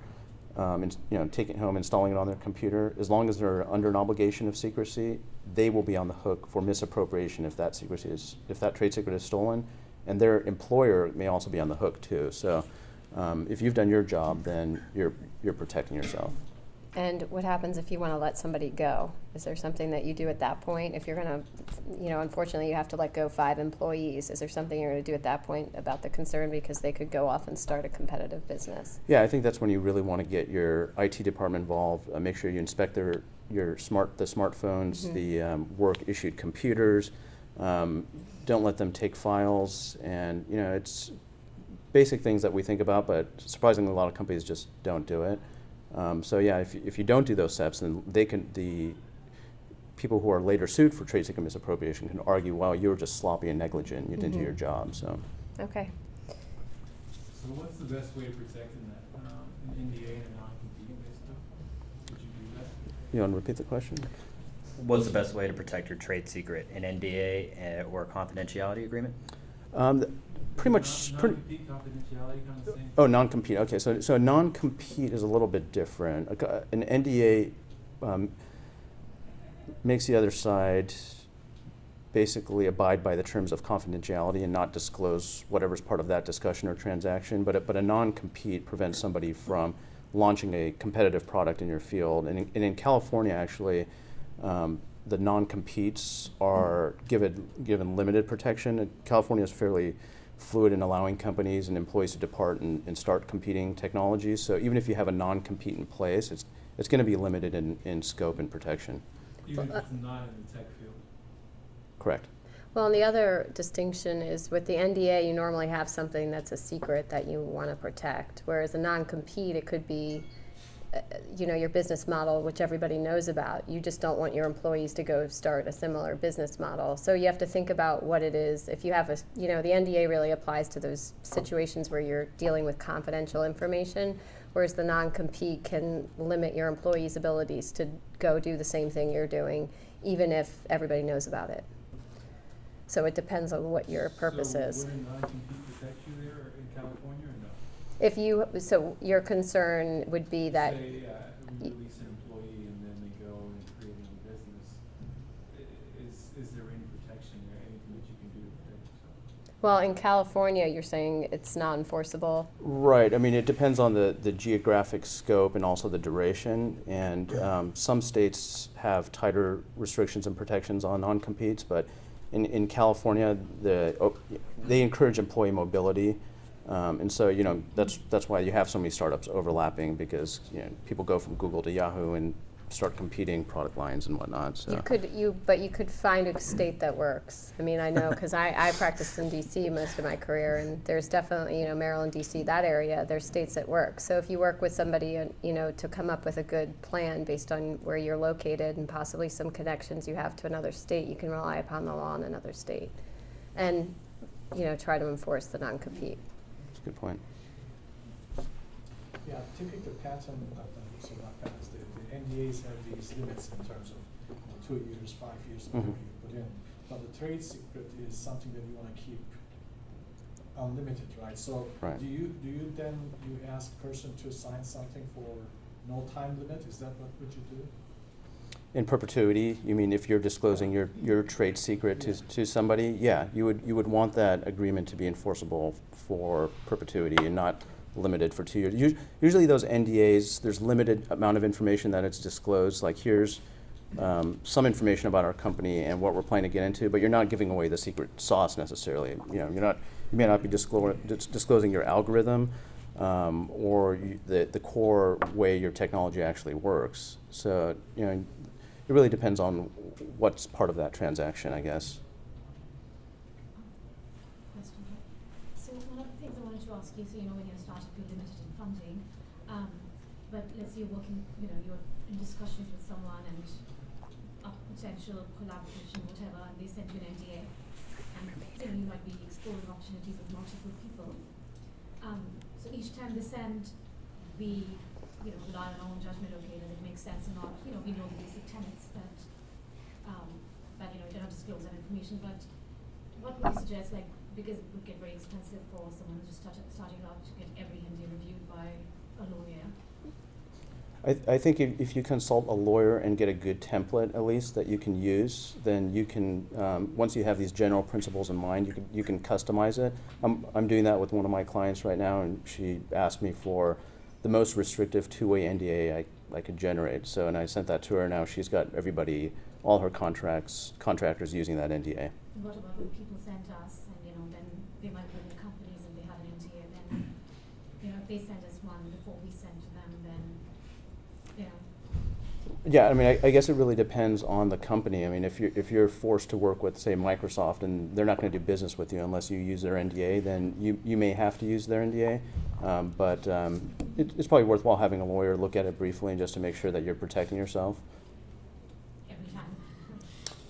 taking it home, installing it on their computer, as long as they're under an obligation of secrecy, they will be on the hook for misappropriation if that trade secret is stolen, and their employer may also be on the hook too. So if you've done your job, then you're protecting yourself. And what happens if you want to let somebody go? Is there something that you do at that point? If you're going to, unfortunately, you have to let go 5 employees. Is there something you're going to do at that point about the concern because they could go off and start a competitive business? Yeah, I think that's when you really want to get your IT department involved. Make sure you inspect the smartphones, the work-issued computers. Don't let them take files, and it's basic things that we think about, but surprisingly, a lot of companies just don't do it. So yeah, if you don't do those steps, then the people who are later sued for trade secret misappropriation can argue, well, you were just sloppy and negligent, you didn't do your job. So. Okay. So what's the best way of protecting that? An NDA and a non-compete basically? Would you do that? You want to repeat the question? What's the best way to protect your trade secret? An NDA or a confidentiality agreement? Pretty much. Non-compete confidentiality kind of thing? Oh, non-compete. Okay, so non-compete is a little bit different. An NDA makes the other side basically abide by the terms of confidentiality and not disclose whatever's part of that discussion or transaction. But a non-compete prevents somebody from launching a competitive product in your field. And in California, actually, the non-competes are given limited protection. California is fairly fluid in allowing companies and employees to depart and start competing technologies. So even if you have a non-compete in place, it's going to be limited in scope and protection. Even if it's not in the tech field? Correct. Well, and the other distinction is with the NDA, you normally have something that's a secret that you want to protect, whereas a non-compete, it could be your business model, which everybody knows about. You just don't want your employees to go start a similar business model. So you have to think about what it is. If you have the NDA really applies to those situations where you're dealing with confidential information, whereas the non-compete can limit your employees' abilities to go do the same thing you're doing, even if everybody knows about it. So it depends on what your purpose is. So would a non-compete protect you there in California or no? So your concern would be that. Say we release an employee and then they go and create a new business. Is there any protection there, anything that you can do to protect yourself? Well, in California, you're saying it's not enforceable. Right. I mean, it depends on the geographic scope and also the duration. And some states have tighter restrictions and protections on non-competes, but in California, they encourage employee mobility. And so, that's why you have so many startups overlapping, because people go from Google to Yahoo and start competing product lines and whatnot. So. But you could find a state that works. I mean, I know because I practiced in D.C. most of my career, and there's definitely Maryland, D.C. that area. There's states that work. So if you work with somebody, to come up with a good plan based on where you're located and possibly some connections you have to another state, you can rely upon the law in another state, and try to enforce the non-compete. That's a good point. Yeah, typically the patent, not patents, the NDAs have these limits in terms of 2 years, 5 years, whatever you put in. But the trade secret is something that you want to keep unlimited, right? So right. do you then ask person to sign something for no time limit? Is that what you do? In perpetuity, you mean if you're disclosing your trade secret to somebody? Yeah, you would want that agreement to be enforceable for perpetuity and not limited for 2 years. Usually those NDAs, there's limited amount of information that it's disclosed. Like here's some information about our company and what we're planning to get into, but you're not giving away the secret sauce necessarily. You may not be disclosing your algorithm or the core way your technology actually works. So it really depends on what's part of that transaction, I guess. Question here. So one of the things I wanted to ask you, so when you're a startup, you're limited in funding, but let's say you're working, you're in discussions with someone and a potential collaboration, whatever, and they send you an NDA, and you might be exploring opportunities with multiple people. So each time they send, we rely on our own judgment. Okay, does it make sense or not? We know the basic tenets that you cannot disclose that information. But what would you suggest? Because it would get very expensive for someone who's just starting out to get every NDA reviewed by a lawyer. I think if you consult a lawyer and get a good template at least that you can use, then you can, once you have these general principles in mind, you can customize it. I'm doing that with one of my clients right now, and she asked me for the most restrictive two-way NDA I could generate. So, and I sent that to her. Now she's got all her contractors using that NDA. And what about when people send us, and then they might be in companies and they have an NDA, then if they send us one before we send to them, then Yeah, I mean, I guess it really depends on the company. I mean, if you're forced to work with, say, Microsoft, and they're not going to do business with you unless you use their NDA, then you may have to use their NDA. But it's probably worthwhile having a lawyer look at it briefly and just to make sure that you're protecting yourself.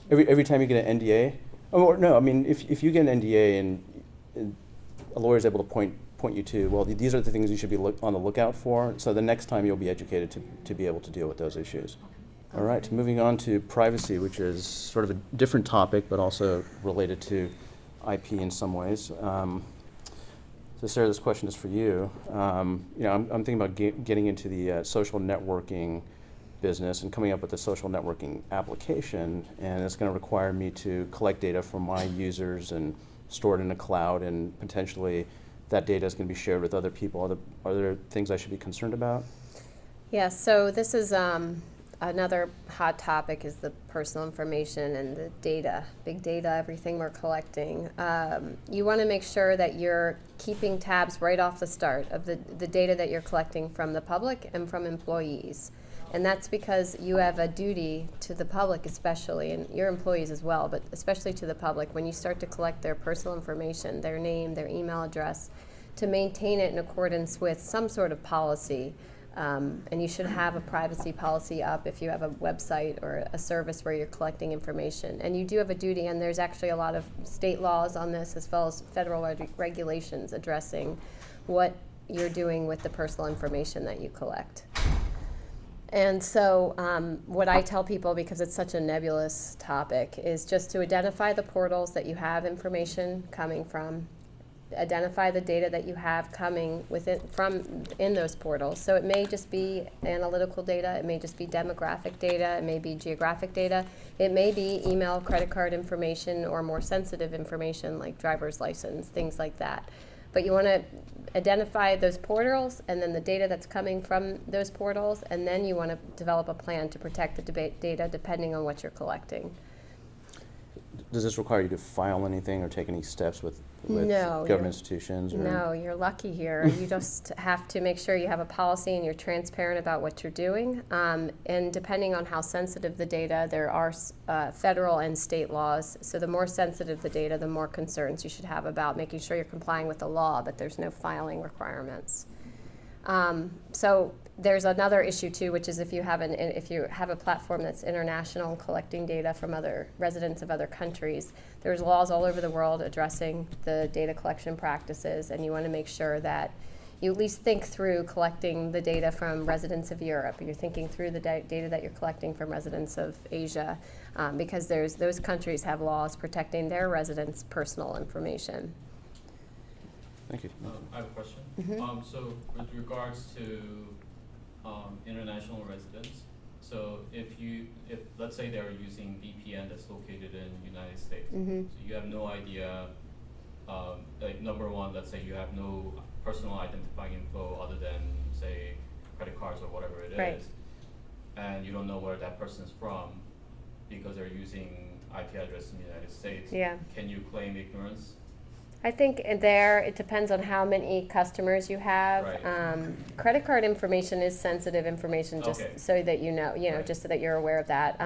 every time. Every time you get an NDA? Or no, I mean, if you get an NDA and a lawyer is able to point you to, well, these are the things you should be on the lookout for, so the next time you'll be educated to be able to deal with those issues. All right, moving on to privacy, which is sort of a different topic, but also related to IP in some ways. So Sarah, this question is for you. I'm thinking about getting into the social networking business and coming up with a social networking application, and it's going to require me to collect data from my users and store it in a cloud, and potentially that data is going to be shared with other people. Are there things I should be concerned about? Yeah, so this is another hot topic is the personal information and the data, big data, everything we're collecting. You want to make sure that you're keeping tabs right off the start of the data that you're collecting from the public and from employees. And that's because you have a duty to the public especially, and your employees as well, but especially to the public, when you start to collect their personal information, their name, their email address, to maintain it in accordance with some sort of policy. And you should have a privacy policy up if you have a website or a service where you're collecting information. And you do have a duty, and there's actually a lot of state laws on this as well as federal regulations addressing what you're doing with the personal information that you collect. And so what I tell people, because it's such a nebulous topic, is just to identify the portals that you have information coming from, identify the data that you have coming in those portals. So it may just be analytical data, it may just be demographic data, it may be geographic data, it may be email, credit card information, or more sensitive information like driver's license, things like that. But you want to identify those portals and then the data that's coming from those portals, and then you want to develop a plan to protect the data depending on what you're collecting. Does this require you to file anything or take any steps with No, government institutions? Or? No, you're lucky here. You just have to make sure you have a policy and you're transparent about what you're doing. And depending on how sensitive the data, there are federal and state laws. So the more sensitive the data, the more concerns you should have about making sure you're complying with the law, but there's no filing requirements. So there's another issue too, which is if you have a platform that's international and collecting data from other residents of other countries, there's laws all over the world addressing the data collection practices, and you want to make sure that you at least think through collecting the data from residents of Europe. You're thinking through the data that you're collecting from residents of Asia, because those countries have laws protecting their residents' personal information. Thank you. I have a question. Mm-hmm. So with regards to international residents, so if let's say they're using VPN that's located in the United States, Mm-hmm. so you have no idea, like number one, let's say you have no personal identifying info other than say credit cards or whatever it Right. is, and you don't know where that person is from because they're using IP address in the United States. Yeah. Can you claim ignorance? I think there it depends on how many customers you have. Right. Credit card information is sensitive information, just Okay. so that you know, Right. just so that you're aware of that.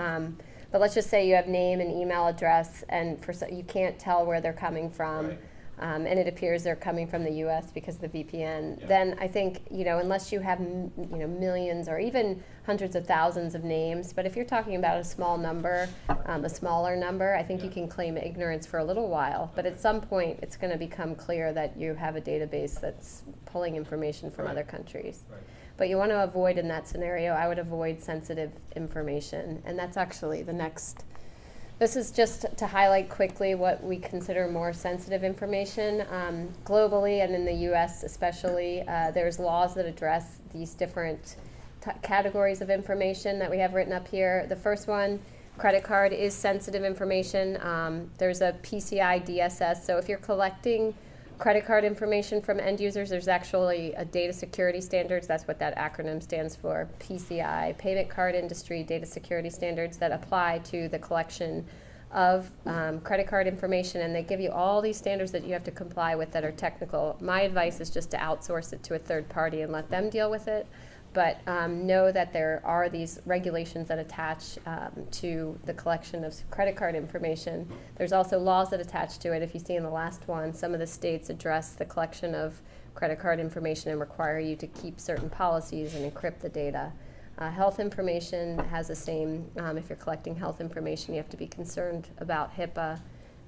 But let's just say you have name and email address, and you can't tell where they're coming from. Right. And it appears they're coming from the U.S. because of the VPN. Yeah. Then I think unless you have millions or even hundreds of thousands of names, but if you're talking about a small number, a smaller number, I think you Yeah. can claim ignorance for a little while. But at some point, it's going to become clear that you have a database that's pulling information from Right. other countries. Right. But you want to avoid, in that scenario, I would avoid sensitive information, and that's actually the next. This is just to highlight quickly what we consider more sensitive information. Globally and in the U.S. especially, there's laws that address these different categories of information that we have written up here. The first one, credit card, is sensitive information. There's a PCI DSS, so if you're collecting credit card information from end users, there's actually a data security standards. That's what that acronym stands for, PCI, Payment Card Industry Data Security Standards, that apply to the collection of credit card information, and they give you all these standards that you have to comply with that are technical. My advice is just to outsource it to a third party and let them deal with it. But know that there are these regulations that attach to the collection of credit card information. There's also laws that attach to it. If you see in the last one, some of the states address the collection of credit card information and require you to keep certain policies and encrypt the data. Health information has the same. If you're collecting health information, you have to be concerned about HIPAA.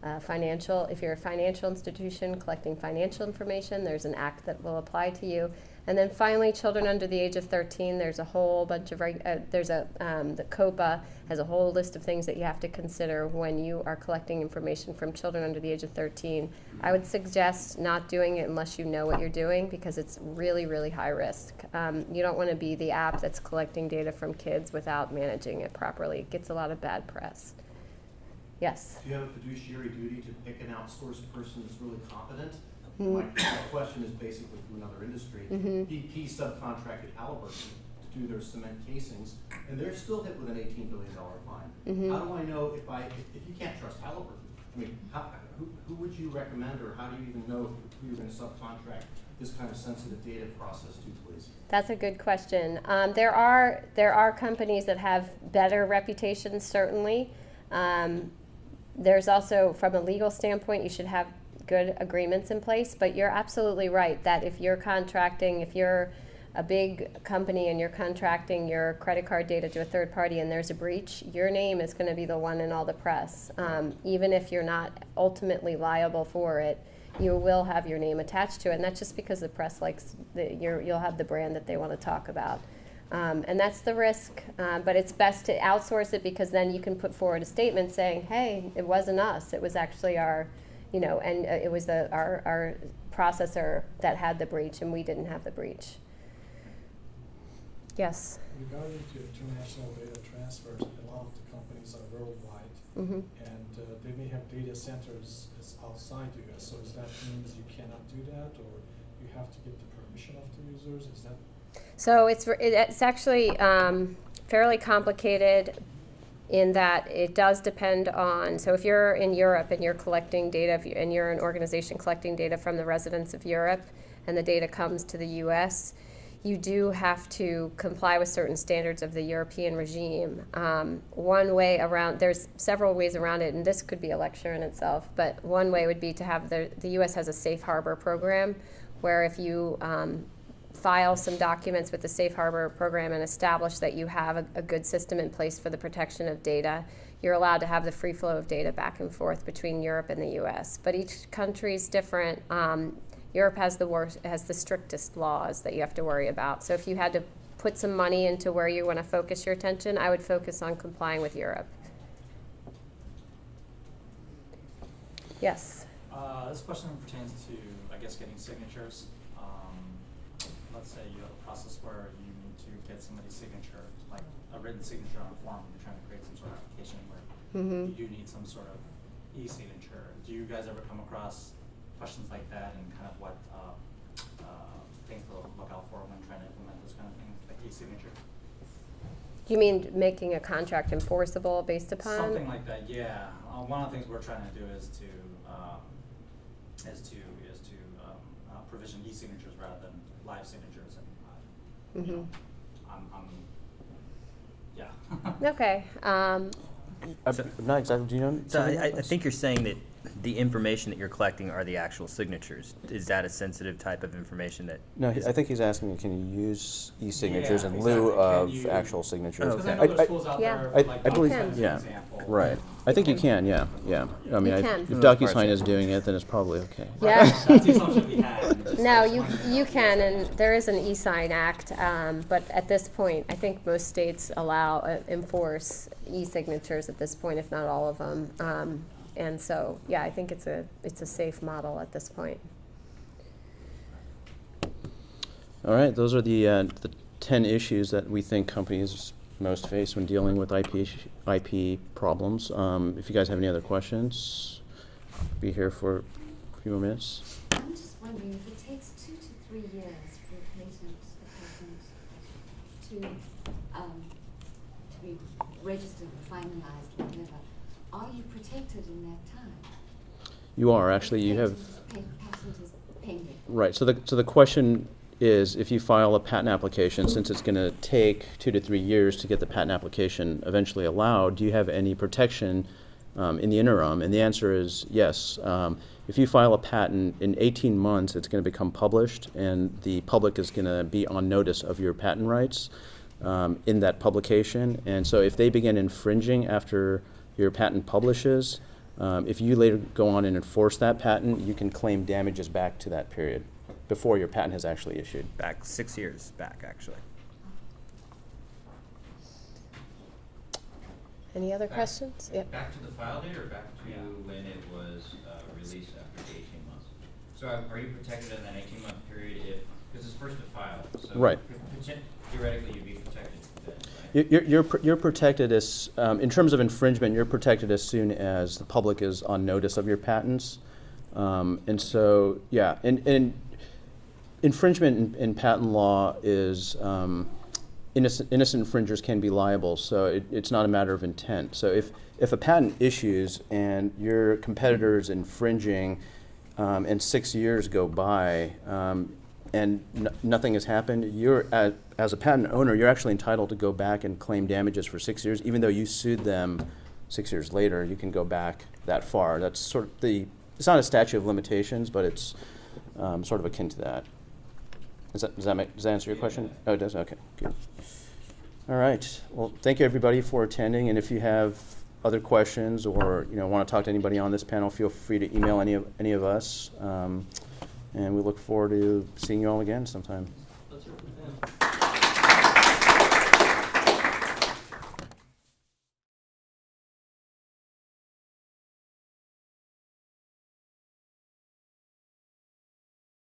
If you're a financial institution collecting financial information, there's an act that will apply to you. And then finally, children under the age of 13, there's a whole bunch of, the COPA has a whole list of things that you have to consider when you are collecting information from children under the age of 13. I would suggest not doing it unless you know what you're doing, because it's really, really high risk. You don't want to be the app that's collecting data from kids without managing it properly. It gets a lot of bad press. Yes? Do you have a fiduciary duty to pick an outsourced person that's really competent? Mm. My question is basically from another industry. Mhm. BP subcontracted Alper to do their cement casings, and they're still hit with an $18 billion fine. Mhm. How do I know if you can't trust Alper? I mean, who would you recommend, or how do you even know who you're going to subcontract this kind of sensitive data process to, please? That's a good question. There are companies that have better reputations, certainly. There's also, from a legal standpoint, you should have good agreements in place, but you're absolutely right that if you're a big company and you're contracting your credit card data to a third party and there's a breach, your name is going to be the one in all the press. Even if you're not ultimately liable for it, you will have your name attached to it, and that's just because the press likes you'll have the brand that they want to talk about. And that's the risk, but it's best to outsource it, because then you can put forward a statement saying, hey, it wasn't us, it was actually our, and it was our processor that had the breach and we didn't have the breach. Yes? Regarding to international data transfers, a lot of the companies are worldwide, Mm-hmm. and they may have data centers outside the US, so does that means you cannot do that, or you have to get the permission of the users? Is that? So it's actually fairly complicated in that it does depend on, so if you're in Europe and you're collecting data, and you're an organization collecting data from the residents of Europe, and the data comes to the US, you do have to comply with certain standards of the European regime. One way around, there's several ways around it, and this could be a lecture in itself, but one way would be to have the US has a safe harbor program, where if you file some documents with the safe harbor program and establish that you have a good system in place for the protection of data, you're allowed to have the free flow of data back and forth between Europe and the US. But each country is different. Europe has the strictest laws that you have to worry about. So if you had to put some money into where you want to focus your attention, I would focus on complying with Europe. Yes? This question pertains to, I guess, getting signatures. Let's say you have a process where you need to get somebody's signature, like a written signature on a form. You're trying to create some sort of application where Mm-hmm. you do need some sort of e-signature. Do you guys ever come across questions like that, and kind of what things to look out for when trying to implement those kind of things, like e-signature? Do you mean making a contract enforceable based upon? Something like that, yeah. One of the things we're trying to do is to provision e-signatures rather than live signatures, and Mm-hmm. yeah. Okay. Not exactly. Do you know? So something I about this? think you're saying that the information that you're collecting are the actual signatures. Is that a sensitive type of information that? No, I think he's asking, can you use e-signatures Yeah, in lieu exactly. of Can you- actual signatures? Oh, Because I okay. know there's tools out Yeah. there, I like believe- DocuSign, yeah. for example. Right. I think you can, yeah. I mean, You can. if For the most part, DocuSign yeah. is doing it, then it's probably okay. Yeah. That's the assumption we had. and just- No, I just you wanted to know if guys can, had and any- there is an e-sign act, but at this point, I think most states enforce e-signatures at this point, if not all of them. And so, yeah, I think it's a safe model at this point. All right, those are the 10 issues that we think companies most face when dealing with IP problems. If you guys have any other questions, be here for a few more minutes. I'm just wondering if it takes 2 to 3 years for a patent to be registered or finalized, whatever. Are you protected in that time? You are, actually, you have, Patent is pending. right, so the question is, if you file a patent application, since it's going to take 2 to 3 years to get the patent application eventually allowed, do you have any protection in the interim? And the answer is yes. If you file a patent, in 18 months, it's going to become published, and the public is going to be on notice of your patent rights in that publication. And so if they begin infringing after your patent publishes, if you later go on and enforce that patent, you can claim damages back to that period. before your patent has actually issued. Back 6 years back, actually. Any other questions? Yep. Back to the file date or back to when it was released after the 18 months? So are you protected in that 18-month period if, because it's first to file, so Right. Theoretically you'd be protected then, right? You're protected as, in terms of infringement, you're protected as soon as the public is on notice of your patents. And so, yeah, and infringement in patent law is, innocent infringers can be liable, so it's not a matter of intent. So if a patent issues and your competitor is infringing and 6 years go by and nothing has happened, you're, as a patent owner, you're actually entitled to go back and claim damages for 6 years, even though you sued them 6 years later. You can go back that far. That's sort of it's not a statute of limitations, but it's sort of akin to that. Does that answer your question? Oh, it does? Okay, good. All right. Well, thank you everybody for attending, and if you have other questions or want to talk to anybody on this panel, feel free to email any of us, and we look forward to seeing you all again sometime.